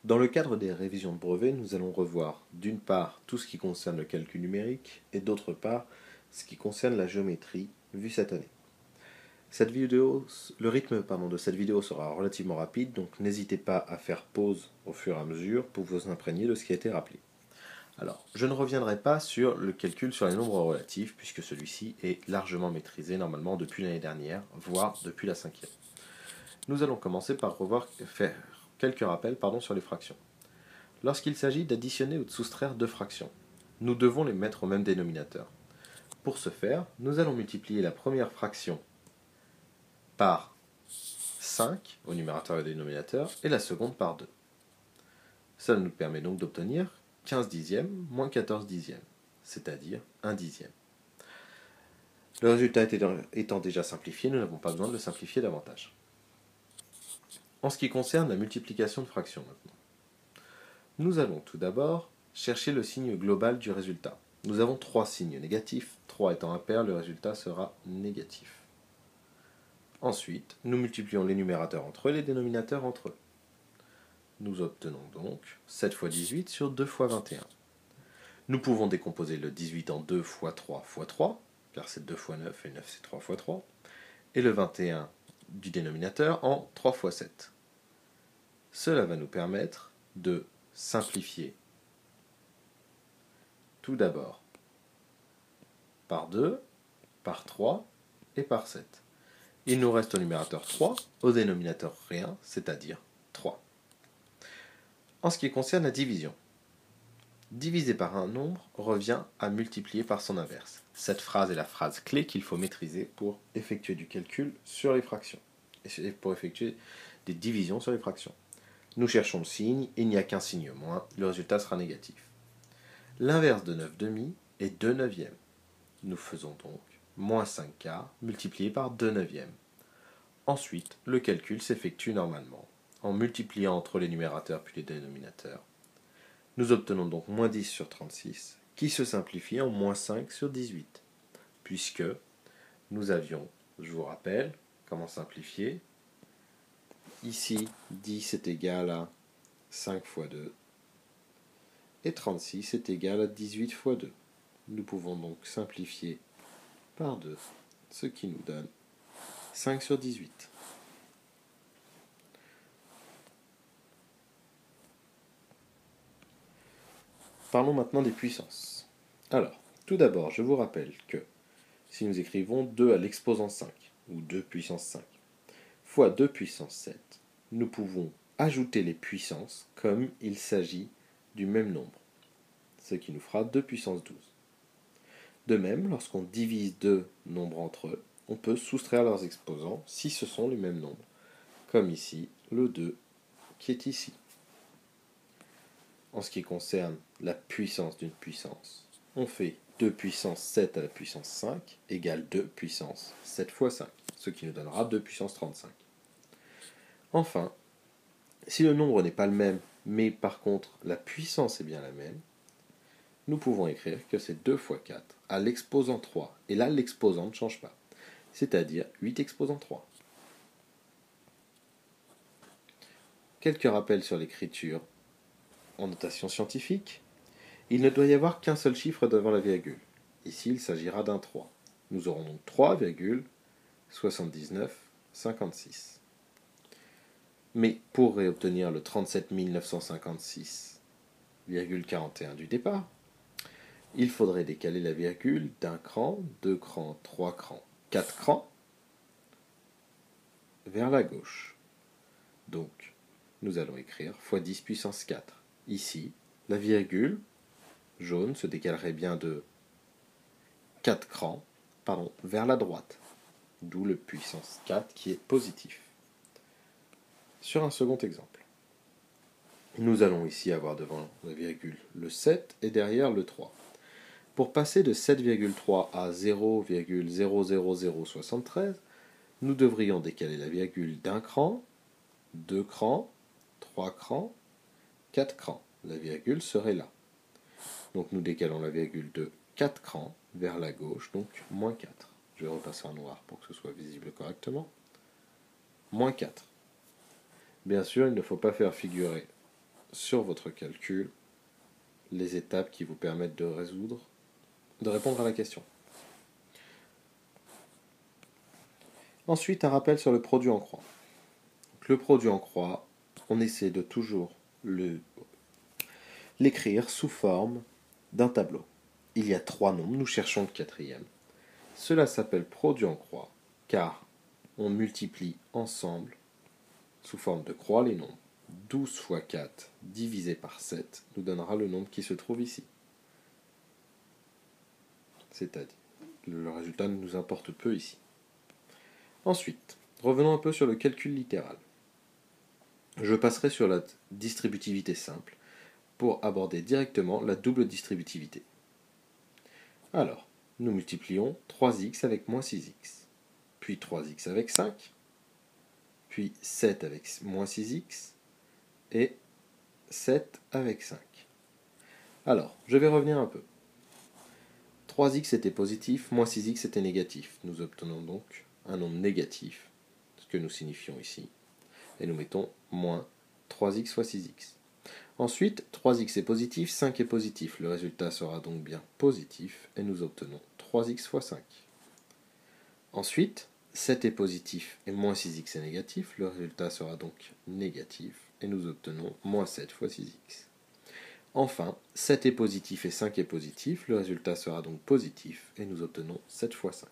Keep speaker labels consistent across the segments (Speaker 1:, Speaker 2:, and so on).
Speaker 1: Dans le cadre des révisions de brevet, nous allons revoir d'une part tout ce qui concerne le calcul numérique et d'autre part ce qui concerne la géométrie vue cette année. Le rythme de cette vidéo sera relativement rapide, donc n'hésitez pas à faire pause au fur et à mesure pour vous imprégner de ce qui a été rappelé. Alors, je ne reviendrai pas sur le calcul sur les nombres relatifs, puisque celui-ci est largement maîtrisé normalement depuis l'année dernière, voire depuis la 5e. Nous allons commencer par faire quelques rappels sur les fractions. Lorsqu'il s'agit d'additionner ou de soustraire deux fractions, nous devons les mettre au même dénominateur. Pour ce faire, nous allons multiplier la première fraction par 5 au numérateur et au dénominateur, et la seconde par 2. Cela nous permet donc d'obtenir 15 dixièmes moins 14 dixièmes, c'est-à-dire 1 dixième. Le résultat étant déjà simplifié, nous n'avons pas besoin de le simplifier davantage. En ce qui concerne la multiplication de fractions maintenant, nous allons tout d'abord chercher le signe global du résultat. Nous avons 3 signes négatifs, 3 étant impair, le résultat sera négatif. Ensuite, nous multiplions les numérateurs entre eux et les dénominateurs entre eux. Nous obtenons donc 7 fois 18 sur 2 fois 21. Nous pouvons décomposer le 18 en 2 fois 3 fois 3, car c'est 2 fois 9 et 9 c'est 3 fois 3, et le 21 du dénominateur en 3 fois 7. Cela va nous permettre de simplifier tout d'abord par 2, par 3 et par 7. Il nous reste au numérateur 3, au dénominateur rien, c'est-à-dire 3. En ce qui concerne la division, diviser par un nombre revient à multiplier par son inverse. Cette phrase est la phrase clé qu'il faut maîtriser pour effectuer du calcul sur les fractions, et pour effectuer des divisions sur les fractions. Nous cherchons le signe, il n'y a qu'un signe moins, le résultat sera négatif. L'inverse de 9 demi est 2 neuvièmes. Nous faisons donc moins 5 quarts multiplié par 2 neuvièmes. Ensuite, le calcul s'effectue normalement, en multipliant entre les numérateurs puis les dénominateurs. Nous obtenons donc moins 10 sur 36, qui se simplifie en moins 5 sur 18, puisque nous avions, je vous rappelle, comment simplifier. Ici, 10 est égal à 5 fois 2, et 36 est égal à 18 fois 2. Nous pouvons donc simplifier par 2, ce qui nous donne 5 sur 18. Parlons maintenant des puissances. Alors, tout d'abord, je vous rappelle que si nous écrivons 2 à l'exposant 5, ou 2 puissance 5, fois 2 puissance 7, nous pouvons ajouter les puissances comme il s'agit du même nombre, ce qui nous fera 2 puissance 12. De même, lorsqu'on divise deux nombres entre eux, on peut soustraire leurs exposants si ce sont les mêmes nombres, comme ici le 2 qui est ici. En ce qui concerne la puissance d'une puissance, on fait 2 puissance 7 à la puissance 5 égale 2 puissance 7 fois 5, ce qui nous donnera 2 puissance 35. Enfin, si le nombre n'est pas le même, mais par contre la puissance est bien la même, nous pouvons écrire que c'est 2 fois 4 à l'exposant 3, et là l'exposant ne change pas, c'est-à-dire 8 exposant 3. Quelques rappels sur l'écriture en notation scientifique. Il ne doit y avoir qu'un seul chiffre devant la virgule. Ici, il s'agira d'un 3. Nous aurons donc 3,7956. Mais pour réobtenir le 37 956,41 du départ, il faudrait décaler la virgule d'un cran, 2 crans, 3 crans, 4 crans vers la gauche. Donc, nous allons écrire fois 10 puissance 4. Ici, la virgule jaune se décalerait bien de 4 crans vers la droite, d'où le puissance 4 qui est positif. Sur un second exemple, nous allons ici avoir devant la virgule le 7 et derrière le 3. Pour passer de 7,3 à 0,00073, nous devrions décaler la virgule d'un cran, 2 crans, 3 crans, 4 crans. La virgule serait là. Donc nous décalons la virgule de 4 crans vers la gauche, donc moins 4. Je vais repasser en noir pour que ce soit visible correctement. Moins 4. Bien sûr, il ne faut pas faire figurer sur votre calcul les étapes qui vous permettent de répondre à la question. Ensuite, un rappel sur le produit en croix. Donc, le produit en croix, on essaie de toujours l'écrire sous forme d'un tableau. Il y a 3 nombres, nous cherchons le 4e. Cela s'appelle produit en croix, car on multiplie ensemble, sous forme de croix, les nombres. 12 fois 4 divisé par 7 nous donnera le nombre qui se trouve ici. C'est-à-dire, le résultat nous importe peu ici. Ensuite, revenons un peu sur le calcul littéral. Je passerai sur la distributivité simple pour aborder directement la double distributivité. Alors, nous multiplions 3x avec moins 6x, puis 3x avec 5, puis 7 avec moins 6x, et 7 avec 5. Alors, je vais revenir un peu. 3x était positif, moins 6x était négatif. Nous obtenons donc un nombre négatif, ce que nous signifions ici, et nous mettons moins 3x fois 6x. Ensuite, 3x est positif, 5 est positif. Le résultat sera donc bien positif, et nous obtenons 3x fois 5. Ensuite, 7 est positif et moins 6x est négatif. Le résultat sera donc négatif, et nous obtenons moins 7 fois 6x. Enfin, 7 est positif et 5 est positif. Le résultat sera donc positif, et nous obtenons 7 fois 5.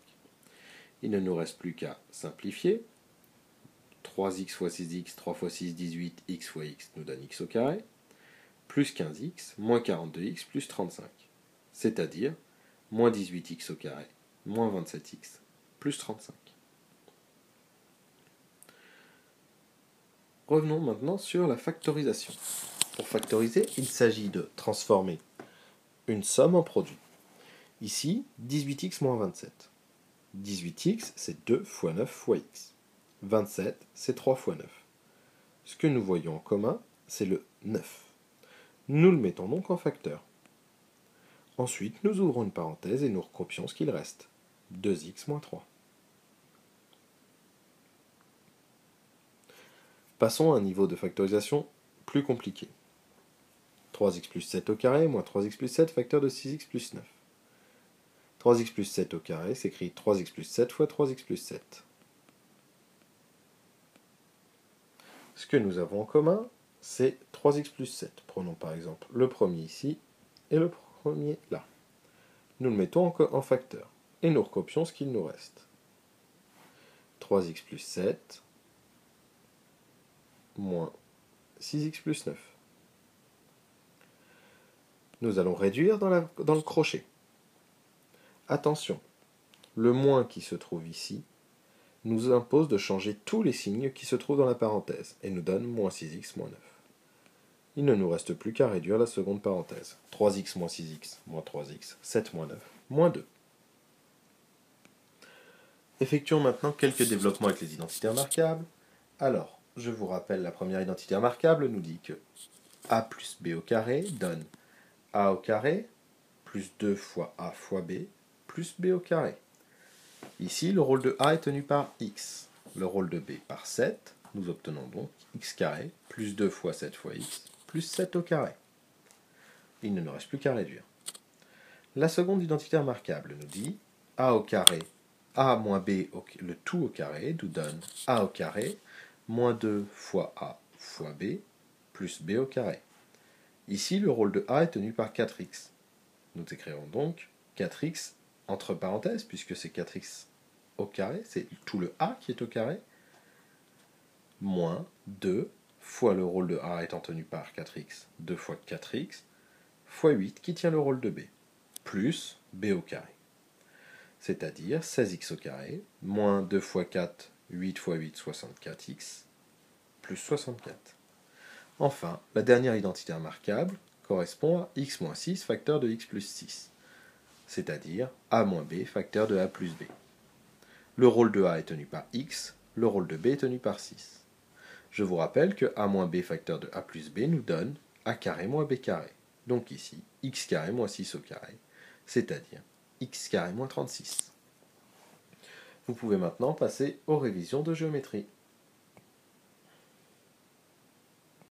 Speaker 1: Il ne nous reste plus qu'à simplifier. 3x fois 6x, 3 fois 6, 18, x fois x nous donne x au carré, plus 15x, moins 42x, plus 35. C'est-à-dire, moins 18x au carré, moins 27x, plus 35. Revenons maintenant sur la factorisation. Pour factoriser, il s'agit de transformer une somme en produit. Ici, 18x moins 27. 18x, c'est 2 fois 9 fois x. 27, c'est 3 fois 9. Ce que nous voyons en commun, c'est le 9. Nous le mettons donc en facteur. Ensuite, nous ouvrons une parenthèse et nous recopions ce qu'il reste. 2x moins 3. Passons à un niveau de factorisation plus compliqué. 3x plus 7 au carré moins 3x plus 7 facteur de 6x plus 9. 3x plus 7 au carré s'écrit 3x plus 7 fois 3x plus 7. Ce que nous avons en commun, c'est 3x plus 7. Prenons par exemple le premier ici et le premier là. Nous le mettons en facteur et nous recopions ce qu'il nous reste. 3x plus 7 moins 6x plus 9. Nous allons réduire dans le crochet. Attention, le moins qui se trouve ici nous impose de changer tous les signes qui se trouvent dans la parenthèse et nous donne moins 6x moins 9. Il ne nous reste plus qu'à réduire la seconde parenthèse. 3x moins 6x moins 3x, 7 moins 9, moins 2. Effectuons maintenant quelques développements avec les identités remarquables. Alors, je vous rappelle, la première identité remarquable nous dit que a plus b au carré donne a au carré plus 2 fois a fois b plus b au carré. Ici, le rôle de a est tenu par x. Le rôle de b par 7. Nous obtenons donc x carré plus 2 fois 7 fois x plus 7 au carré. Il ne nous reste plus qu'à réduire. La seconde identité remarquable nous dit a au carré, a moins b, le tout au carré, nous donne a au carré moins 2 fois a fois b plus b au carré. Ici, le rôle de a est tenu par 4x. Nous écrirons donc 4x entre parenthèses, puisque c'est 4x au carré, c'est tout le a qui est au carré, moins 2 fois le rôle de a étant tenu par 4x, 2 fois 4x, fois 8 qui tient le rôle de b, plus b au carré. C'est-à-dire 16x au carré, moins 2 fois 4, 8 fois 8, 64x, plus 64. Enfin, la dernière identité remarquable correspond à x moins 6 facteur de x plus 6, c'est-à-dire a moins b facteur de a plus b. Le rôle de a est tenu par x, le rôle de b est tenu par 6. Je vous rappelle que a moins b facteur de a plus b nous donne a carré moins b carré. Donc ici, x carré moins 6 au carré, c'est-à-dire x carré moins 36. Vous pouvez maintenant passer aux révisions de géométrie.